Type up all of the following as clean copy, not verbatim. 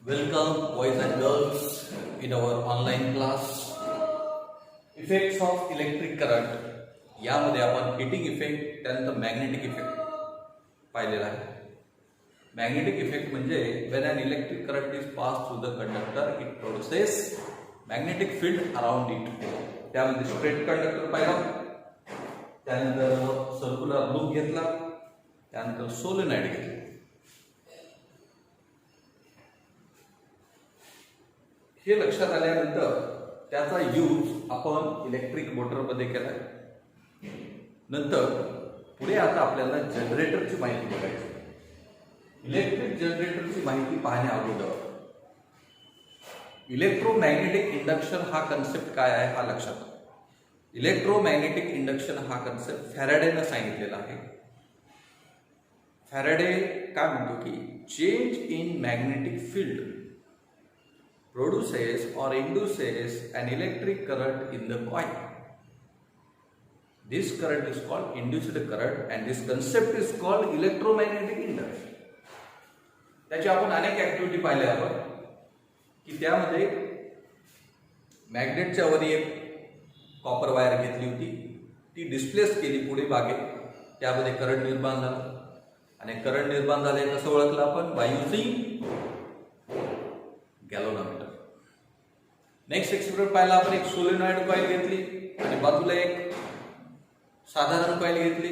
Welcome, boys and girls, in our online class. Effects of electric current. यामध्ये आपण heating effect त्यानंतर magnetic effect पाहिलेला आहे. Magnetic effect म्हणजे when an electric current is passed through the conductor, it produces magnetic field around it. त्यामध्ये straight conductor पाहिला, त्यानंतर circular loop घेतला, त्यानंतर सोलेनॉइड घेतला. हे लक्षात आल्यानंतर त्याचा यूज आपण इलेक्ट्रिक मोटरमध्ये केलाय. नंतर पुढे आता आपल्याला जनरेटरची माहिती बघायची. इलेक्ट्रिक जनरेटरची माहिती पाहण्या अगोदर इलेक्ट्रोमॅग्नेटिक इंडक्शन हा कन्सेप्ट काय आहे हा लक्षात आला. इलेक्ट्रोमॅग्नेटिक इंडक्शन हा कन्सेप्ट फॅराडेनं सांगितलेला आहे. फॅराडे काय म्हणतो की change in magnetic field produces or induces an electric current in the coil. This current is called induced current and this concept is called electromagnetic induction. त्याची आपण अनेक ऍक्टिव्हिटी पाहिल्या आपण की त्यामध्ये मॅग्नेटच्या वरी एक कॉपर वायर घेतली होती, ती डिस्प्लेस केली पुढे बागे, त्यामध्ये करंट निर्माण झाला. आणि करंट निर्माण झाले कसं ओळखलं आपण? By using galvanometer. Next experiment पाहिला आपण, एक सोलेनॉइड कॉइल घेतली आणि बाजूला एक साधारण कॉइल घेतली,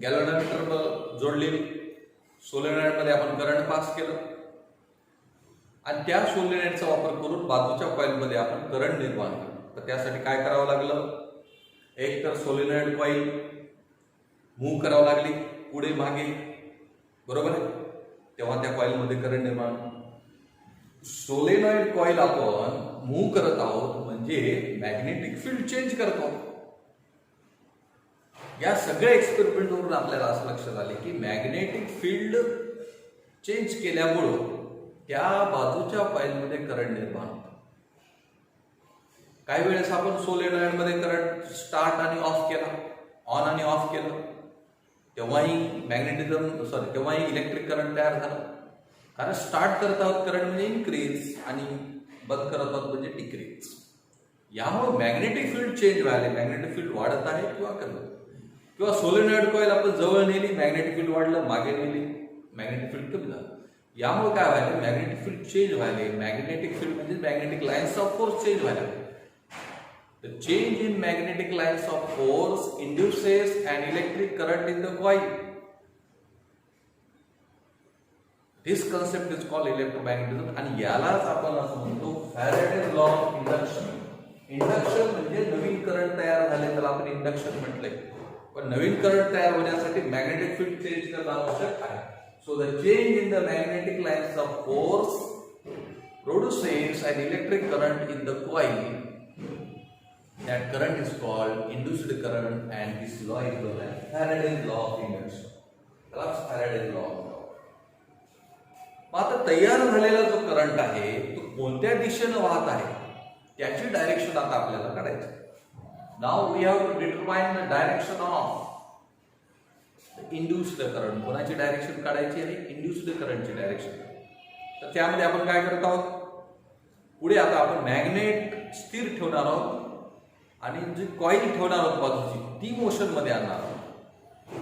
गॅल्व्हनोमीटर जोडलेली. सोलेनॉइड मध्ये आपण करंट पास केलं आणि त्या सोलेनॉइडचा वापर करून बाजूच्या कॉइल मध्ये आपण करंट निर्माण केलं. तर त्यासाठी काय करावं लागलं? एक तर सोलेनॉइड कॉइल मूव्ह करावं लागली पुढे मागे, बरोबर आहे, तेव्हा त्या कॉइल मध्ये करंट निर्माण. सोलेनॉइड कॉइल आपण मूव्ह करत आहोत म्हणजे मॅग्नेटिक फील्ड चेंज करत आहोत. या सगळ्या एक्सपेरिमेंट वरून आपल्याला असं लक्षात आले की मॅग्नेटिक फील्ड चेंज केल्यामुळं त्या बाजूच्या कॉइलमध्ये करंट निर्माण होतो. काही वेळेस आपण सोलेनॉइड मध्ये करंट स्टार्ट आणि ऑफ केला, ऑन आणि ऑफ केलं, तेव्हाही तेव्हाही इलेक्ट्रिक करंट तयार झाला. कारण स्टार्ट करत आहोत करंट म्हणजे इन्क्रीज आणि बंद करत आहोत म्हणजे डिक्रीज. यामुळे मॅग्नेटिक फील्ड चेंज व्हायला, मॅग्नेटिक फील्ड वाढत आहे किंवा कमी. किंवा सोलेनॉइड कॉइल आपण जवळ नेली, मॅग्नेटिक फील्ड वाढलं, मागे नेली, मॅग्नेटिक फील्ड कमी झालं. यामुळे काय व्हायला? मॅग्नेटिक फील्ड चेंज व्हायला. मॅग्नेटिक फील्ड म्हणजे magnetic lines of force change व्हायला. The change in magnetic lines of force induces an electric current in the coil. This concept is called electromagnetism आणि यालाच आपण असं म्हणतो Faraday's law of induction. Induction म्हणजे नवीन current तयार झाले तर आपण इंडक्शन म्हटलंय, पण नवीन करंट तयार होण्यासाठी मॅग्नेटिक फील्ड चेंज करणं आवश्यक आहे. So the change in the magnetic lines of force produces an electric current in the coil. That current is called induced current and this law is known as Faraday's law of induction. That's Faraday's law. आता तयार झालेला जो current आहे तो कोणत्या दिशेने वाहत आहे त्याची डायरेक्शन आता आपल्याला काढायची. Now we have to determine the direction of induced current. कोणाची डायरेक्शन काढायची आहे? इंड्युस्ड करंटची डायरेक्शन. तर त्यामध्ये आपण काय करत आहोत? पुढे आता आपण मॅग्नेट स्थिर ठेवणार आहोत आणि जी कॉइल ठेवणार आहोत बाजूची ती मोशन मध्ये आणणार आहोत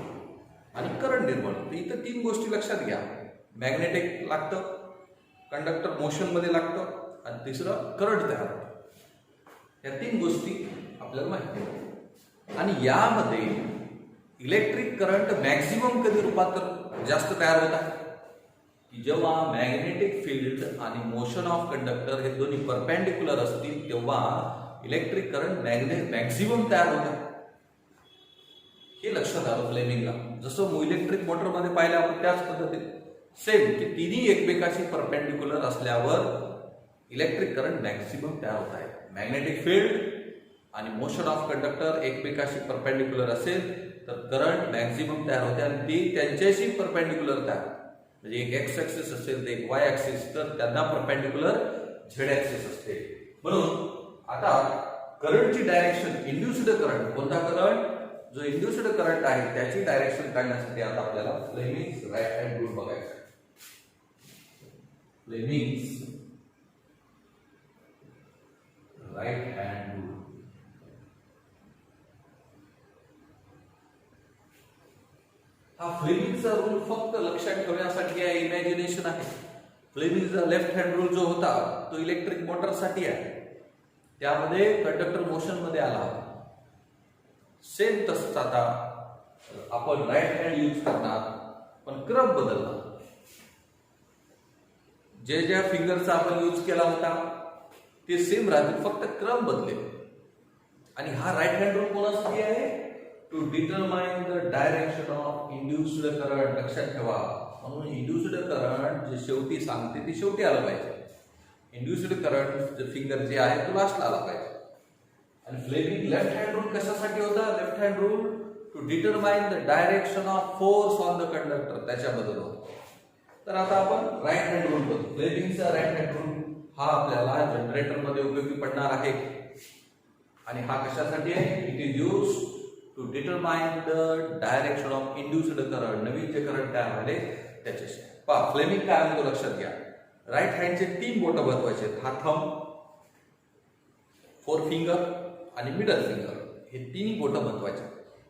आणि करंट निर्माण होतं. इथं तीन गोष्टी लक्षात घ्या. मॅग्नेटिक लागतं, कंडक्टर मोशन मध्ये लागतं आणि तिसरं करंट तयार होतं. या तीन गोष्टी आपल्याला माहिती आहे. आणि यामध्ये इलेक्ट्रिक करंट मॅक्सिमम कधी रूपांतर जास्त तयार होत आहे की जेव्हा मॅग्नेटिक फील्ड आणि मोशन ऑफ कंडक्टर हे दोन्ही परपेंडिक्युलर असतील तेव्हा इलेक्ट्रिक करंट मॅक्सिमम तयार होत आहे. हे लक्षात आलं फ्लेमिंगला. जसं इलेक्ट्रिक मोटरमध्ये पाहिलं आपण त्याच पद्धतीने सेम की तिन्ही एकमेकाशी परपेंडिक्युलर असल्यावर इलेक्ट्रिक करंट मॅक्सिमम तयार होत आहे. मॅग्नेटिक फील्ड आणि मोशन ऑफ कंडक्टर एकमेकाशी परपेंडिक्युलर असेल तर करंट मॅक्सिमम तयार होते आणि ती त्यांच्याशी परपेंडिक्युलर तयार. म्हणजे एक एक्स ऍक्सिस असेल तर एक वाय ऍक्सिस, तर त्यांना परपेंडिक्युलर झेड ऍक्सिस असते. म्हणून आता करंटची डायरेक्शन इंड्युस्ड करंट, कोणता करंट? जो इंड्युस्ड करंट आहे त्याची डायरेक्शन काढण्यासाठी आता आपल्याला फ्लेमिंग्स राईट हँड रूल बघायचा. Fleming's right hand rule. हा फ्लेमिंगचा रूल फक्त लक्षात ठेवण्यासाठी आहे, इमॅजिनेशन आहे. फ्लेमिंगचा लेफ्ट हँड रूल जो होता तो इलेक्ट्रिक मोटरसाठी आहे. त्यामध्ये कंडक्टर मोशन मध्ये आला होता. सेम तसंच आता आपण राईट हँड यूज करणार, पण क्रम बदलला. ज्या फिंगरचा आपण यूज केला होता ते सेम राहतील, फक्त क्रम बदलेल. आणि हा राईट हँड रूल कोणासाठी आहे? To determine the direction of induced current. लक्षात ठेवा, म्हणून इंड्युस्ड करंट जे शेवटी सांगते ते शेवटी आलं पाहिजे. इंड्युस्ड करंट फिंगर जे आहे तो लास्टला आला पाहिजे. आणि फ्लेमिंग लेफ्ट हँड रूल कशासाठी होता? Left hand rule to determine the direction of force on the conductor, त्याच्याबद्दल होतं. तर आता आपण राईट हँड रूल बघू. फ्लेमिंगचा राईट हँड रूल हा आपल्याला जनरेटर मध्ये उपयोगी पडणार आहे. आणि हा कशासाठी आहे? It is use to determine the direction of induced current. नवीन जे करंट तयार झाले त्याच्याशी. पहा फ्लेमिंग काय म्हणतो लक्षात घ्या. राईट हँडचे 3 बोट महत्वाचे आहेत. हा थंब, फोर फिंगर आणि मिडल फिंगर, हे 3 बोट महत्वाचे.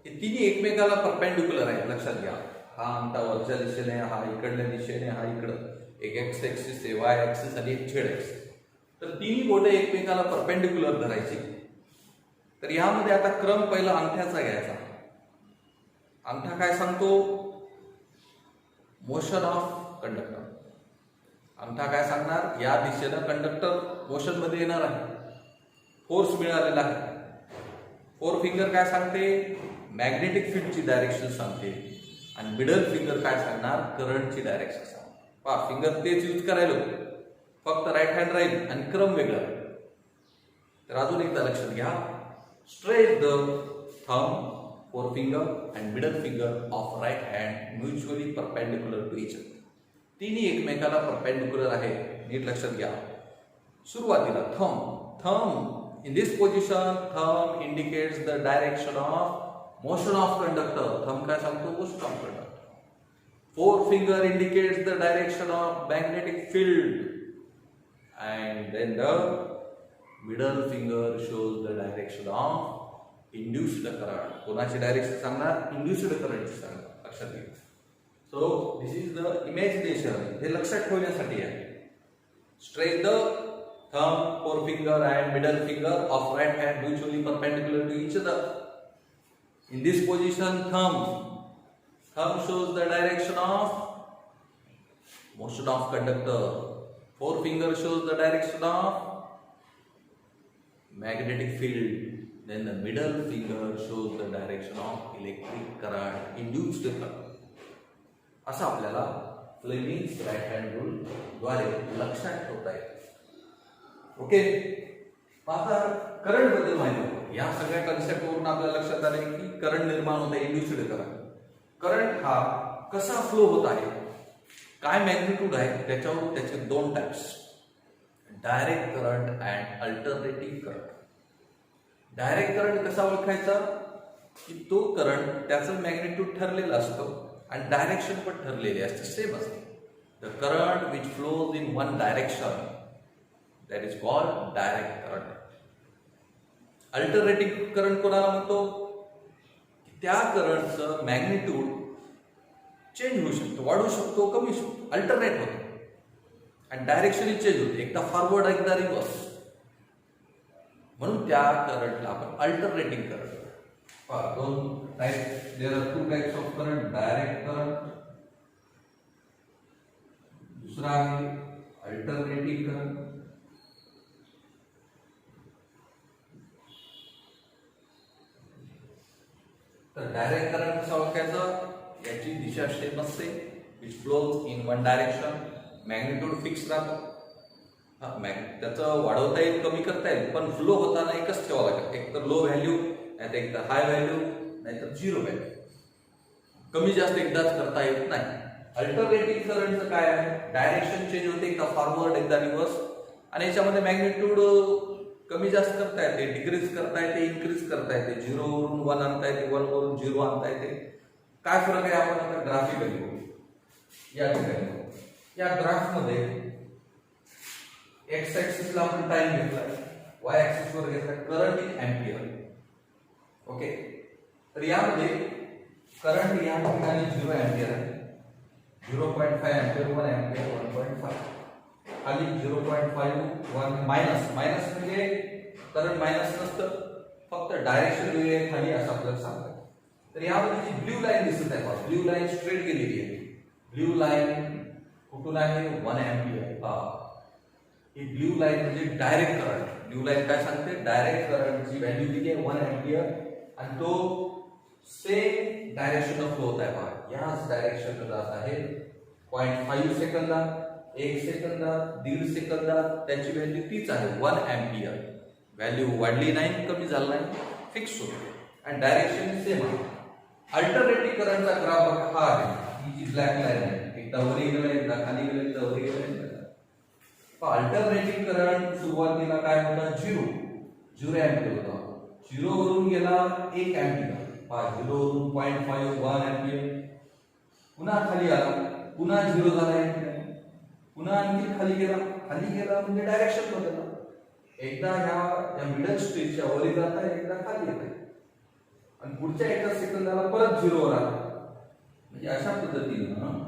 हे तिन्ही एकमेकाला परपेंडिक्युलर आहेत. लक्षात घ्या, हा अंगठा वरच्या दिशेने, हा इकडल्या दिशेने, हा इकडं. एक एक्स एक्सिस आहे, वाय एक्सिस आणि एक झेड एक्सिस. तर तिन्ही बोट एकमेकाला परपेंडिक्युलर धरायची. तर यामध्ये आता क्रम पहिला अंगठ्याचा घ्यायचा. अंगठा काय सांगतो? Motion of conductor. अंगठा काय सांगणार? या दिशेनं कंडक्टर मोशन मध्ये येणार आहे, फोर्स मिळालेला आहे. फोर फिंगर काय सांगते? मॅग्नेटिक फील्डची डायरेक्शन सांगते. आणि मिडल फिंगर काय सांगणार? करंटची डायरेक्शन सांगते. पहा फिंगर तेच यूज करायला, फक्त राईट हँड राहील आणि क्रम वेगळा. तर अजून एकदा लक्षात घ्या. Stretch the thumb, forefinger and middle finger of right hand mutually perpendicular to each other. तिन्ही एकमेकाला परपेंडिक्युलर आहे. नीट लक्षात घ्या. सुरुवातीला thumb in this position, thumb indicates the direction of motion of conductor. Thumb काय सांगतो? Motion of conductor. Forefinger indicates the direction of magnetic field, and then the middle finger shows the direction of induced current. कोणाची direction सांगणार? Induced करंटची सांगणार. लक्षात घ्या. So this is the imagination. हे लक्षात ठेवण्यासाठी आहे. Stretch the thumb, forefinger and middle finger of right hand mutually perpendicular to each other. In this position, thumb shows the direction of motion of conductor. Forefinger shows the direction of magnetic field. Then the middle finger shows the direction of electric current, induced current. असं आपल्याला Fleming's right hand rule द्वारे लक्षात ठेवता येतं. Okay. आता current बद्दल माहिती. या सगळ्या कन्सेप्ट वरून आपल्या लक्षात आले की करंट निर्माण होते, इंड्युस्ड करंट. करंट हा कसा फ्लो होत आहे, काय मॅग्निट्यूड आहे, त्याच्यावर त्याचे 2 types, direct current and alternative current. Direct current कसा ओळखायचा? की तो करंट त्याचं मॅग्निट्यूड ठरलेलं असतं आणि डायरेक्शन पण ठरलेली असते, सेम असते. The current which flows in one direction, that is called direct current. Alternative current कोणाला म्हणतो? त्या करंटचं मॅग्निट्यूड चेंज होऊ शकतो, वाढू शकतो, कमी होऊ शकतो, अल्टरनेट होतो आणि डायरेक्शन चेंज होते, एकदा फॉरवर्ड एकदा रिव्हर्स. म्हणून त्या करंटला आपण alternative current. 2 types, there are 2 types of current. Direct current, दुसरा आहे अल्टरनेटिव्ह करंट. तर डायरेक्ट करंट कसा ओळखायचा? याची दिशा सेम असते, which flows in one direction. Magnitude fixed राहतो. त्याचं वाढवता येईल, कमी करता येईल, पण फ्लो होताना एकच ठेवावं लागेल. एक तर लो व्हॅल्यू, नाहीतर एक तर हाय व्हॅल्यू, नाहीतर 0 व्हॅल्यू. कमी जास्त एकदाच करता येत नाही. अल्टरनेटिव्ह करंटचं काय आहे? डायरेक्शन चेंज होते, एकदा फॉरवर्ड एकदा रिव्हर्स. आणि याच्यामध्ये मॅग्निट्यूड कमी जास्त करता येते, डिक्रीज करता येते, इन्क्रीज करता येते. 0 वरून 1 आणता येते, 1 वरून 0 आणता येते. काय फरक आहे आपण आता ग्राफिकली बघू. या ठिकाणी या ग्राफमध्ये एक्स ऍक्सिसला आपण टाइम घेतलाय, वाय ऍक्सिस वर घेतलाय करंट इन एम्पियर. ओके, तर यामध्ये करंट या ठिकाणी 0 एम्पियर आहे, 0.5 एम्पियर, 1 एम्पियर, 1.5, खाली 0.5, 1 मायनस म्हणजे करंट मायनस नसतं, फक्त डायरेक्शन वेगळी आहे खाली असं आपल्याला सांगतात. तर यामध्ये जी ब्ल्यू लाईन दिसत आहे, ब्ल्यू लाईन स्ट्रेट गेलेली आहे. ब्ल्यू लाईन कुठून आहे? 1 एम्पियर. ही ब्ल्यू लाईन म्हणजे डायरेक्ट करंट. ब्ल्यू लाईन काय सांगते? डायरेक्ट करंटची व्हॅल्यू किती आहे? 1 एम्पियर, आणि तो सेम डायरेक्शन फ्लो होत आहे पहा, याच डायरेक्शन जात आहे. 0.5 सेकंदात, 1 सेकंदात, 1.5 सेकंदात त्याची व्हॅल्यू तीच आहे 1 एम्पियर. व्हॅल्यू वाढली नाही, कमी झालं नाही, फिक्स होते, आणि डायरेक्शन सेम आहे. अल्टरनेटिंग करंटचा ग्राफ हा आहे, ही जी ब्लॅक लाईन आहे, एकदा वरी गेलं, एकदा खाली गेलं, एकदा वरी गेलं. अल्टरनेटिंग करंट सुरुवातीला काय होता? 0 एम्पियर होता, 0 वरून गेला 1 एम्पियर, 0 वरून 0.5, 1 एम्पियर, पुन्हा खाली आला, पुन्हा 0 झाला एम्पियर, पुन्हा आणखी खाली गेला म्हणजे डायरेक्शन बदलला. एकदा ह्या मिडल स्टेजच्या वरी जात आहे, एकदा खाली येत आहे, आणि पुढच्या एका सेकंदाला परत 0 वर आला. म्हणजे अशा पद्धतीनं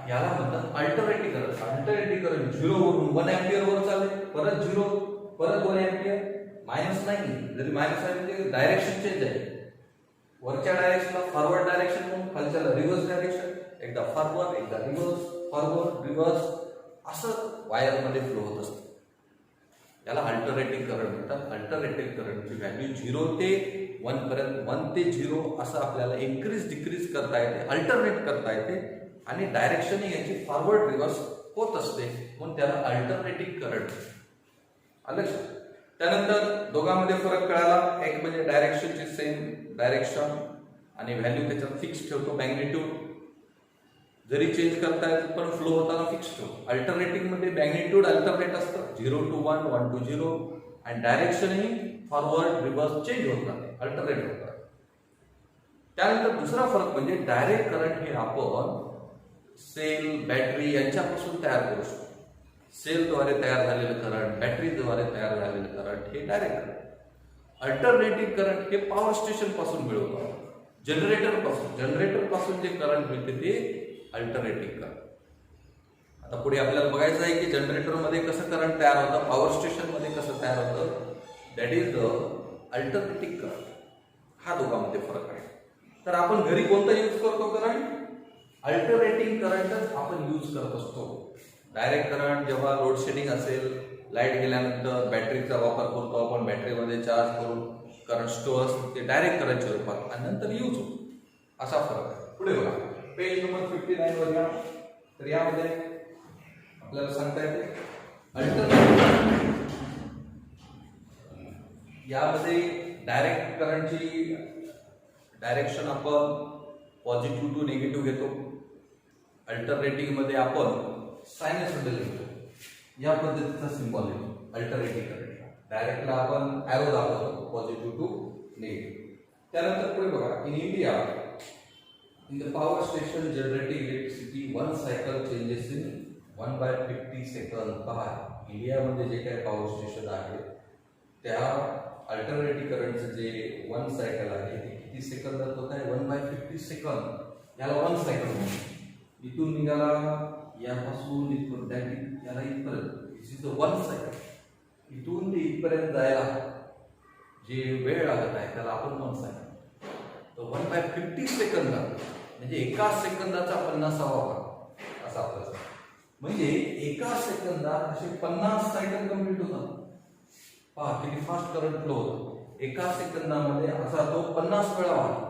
याला म्हणतात अल्टरनेटिंग करंट. अल्टरनेटिंग करंट 0 वरून 1 एम्पियर वर चालले, परत 0, परत 1 एम्पियर, मायनस नाही, जरी मायनस आहे म्हणजे डायरेक्शन चेंज आहे. वरच्या डायरेक्शनला फॉरवर्ड डायरेक्शन म्हणून, खालच्याला रिव्हर्स डायरेक्शन, एकदा फॉरवर्ड, एकदा रिव्हर्स, फॉरवर्ड, रिव्हर्स, असं वायर मध्ये फ्लो होत असतं. याला अल्टरनेटिंग करंट म्हणतात. अल्टरनेटिंग करंटची व्हॅल्यू 0 ते 1 पर्यंत, 1 ते 0 असं आपल्याला इन्क्रीज डिक्रीज करता येते, अल्टरनेट करता येते, आणि डायरेक्शन याची फॉरवर्ड रिव्हर्स होत असते, म्हणून त्याला अल्टरनेटिंग करंट आलं. त्यानंतर दोघांमध्ये फरक कळाला. एक म्हणजे डायरेक्शनची सेम डायरेक्शन, आणि व्हॅल्यू त्याच्यात फिक्स ठेवतो. मॅग्निट्यूड जरी चेंज करता येत पण फ्लो होताना फिक्स ठेवतो. अल्टरनेटिंग मध्ये मॅग्निट्यूड अल्टरनेट असतं, 0 to 1, 1 to 0, आणि डायरेक्शनही फॉरवर्ड रिव्हर्स चेंज होत नाही, अल्टरनेट होतात. त्यानंतर दुसरा फरक म्हणजे डायरेक्ट करंट हे आपण सेल, बॅटरी यांच्यापासून तयार करू शकतो. सेलद्वारे तयार झालेलं करंट, बॅटरीद्वारे तयार झालेलं करंट हे डायरेक्ट करंट. अल्टरनेटिंग करंट हे पॉवर स्टेशन पासून मिळवतो, जनरेटर पासून जे करंट मिळते ते अल्टरनेटिंग करंट. आता पुढे आपल्याला बघायचं आहे की जनरेटर मध्ये कसं करंट तयार होतं, पॉवर स्टेशन मध्ये कसं तयार होतं. That is the alternating current. हा दोघांमध्ये फरक आहे. तर आपण घरी कोणता यूज करतो करंट? अल्टरनेटिंग करंटच आपण यूज करत असतो. डायरेक्ट करंट जेव्हा लोड शेडिंग असेल, लाईट गेल्यानंतर बॅटरीचा वापर करतो आपण, बॅटरीमध्ये चार्ज करून करंट स्टोअर असतो, ते डायरेक्ट करंटच्या रूपात, आणि नंतर यूज होतो. असा फरक आहे. पुढे बघा, पेज नंबर 59 वर या. तर यामध्ये आपल्याला सांगता येते अल्टरनेटिंग, यामध्ये डायरेक्ट करंटची डायरेक्शन आपण पॉझिटिव्ह टू निगेटिव्ह घेतो. अल्टरनेटिंग मध्ये आपण सायनसॉइडल घेतो. या पद्धतीचा सिम्बॉल येतो अल्टरनेटिंग करंटला. डायरेक्टला आपण ॲरो दाखवतो, पॉझिटिव्ह टू निगेटिव्ह. त्यानंतर पुढे बघा, in India in the power station generating electricity one cycle changes in 1/50 second. पहा, इंडियामध्ये जे काही पॉवर स्टेशन आहे त्या अल्टरनेटिंग करंटचं जे 1 सायकल आहे ते किती सेकंदात होत आहे? 1/50 सेकंद. याला 1 सायकल म्हणतात. इथून निघाला यापासून इथपर्यंत, याला इथपर्यंत, दिस इज द 1 सायकल. इथून ते इथपर्यंत जायला जे वेळ लागत आहे त्याला आपण 1 सायकल. तर 1/50 सेकंदात म्हणजे एका सेकंदाचा 50वा भाग असा आपला. म्हणजे एका सेकंदात असे 50 सायकल कंप्लीट होतात. पहा किती फास्ट करंट फ्लो होतो. एका सेकंदामध्ये असा तो 50 वेळा वाहतो,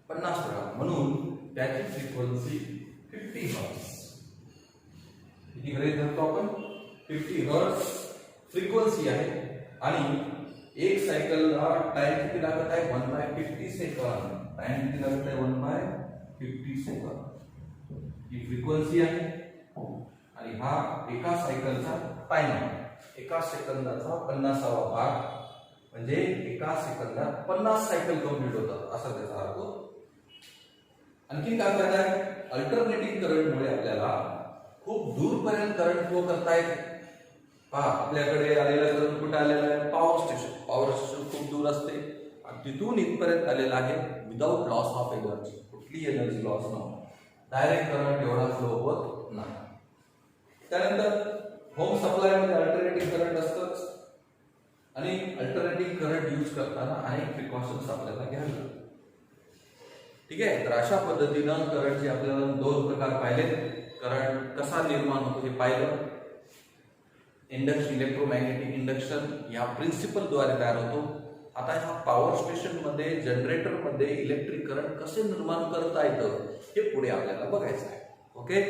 50 वेळा. म्हणून त्याची फ्रिक्वेन्सी 50 हर्ट्झ. किती गृहीत धरतो आपण? 50 हर्ट्झ फ्रिक्वेन्सी आहे. आणि एक सायकलला टाइम किती लागत आहे? 1/50 सेकंद. टाइम किती लागत आहे? 1/50 सेकंद. ही फ्रिक्वेन्सी आहे, आणि हा एका सायकलचा टाइम आहे. एका सेकंदाचा 50वा भाग म्हणजे एका सेकंदात 50 सायकल कंप्लीट होतात, असा त्याचा अर्थ. आणखी काय फायदा आहे? अल्टरनेटिंग करंटमुळे आपल्याला खूप दूरपर्यंत करंट फ्लो करता येते. पहा आपल्याकडे आलेलं करंट कुठे आलेलं आहे, पॉवर स्टेशन खूप दूर असते आणि तिथून इथपर्यंत आलेलं आहे विदाउट लॉस ऑफ एनर्जी, कुठली एनर्जी लॉस न डायरेक्ट करंट एवढा फ्लो होत नाही. त्यानंतर होम सप्लाय मध्ये अल्टरनेटिंग करंट असतंच आणि अल्टरनेटिंग करंट यूज करताना अनेक प्रिकॉशन्स आपल्याला घ्यावे लागतात. ठीक आहे, तर अशा पद्धतीनं करंटचे आपल्याला दोन प्रकार पाहिले. करंट कसा निर्माण होतो हे पाहिलं. इंडक्शन, इलेक्ट्रोमॅग्नेटिक इंडक्शन या प्रिन्सिपल द्वारे तयार होतो. आता ह्या पॉवर स्टेशन मध्ये जनरेटर मध्ये इलेक्ट्रिक करंट कसे निर्माण करता येतं हे पुढे आपल्याला बघायचं आहे. ओके.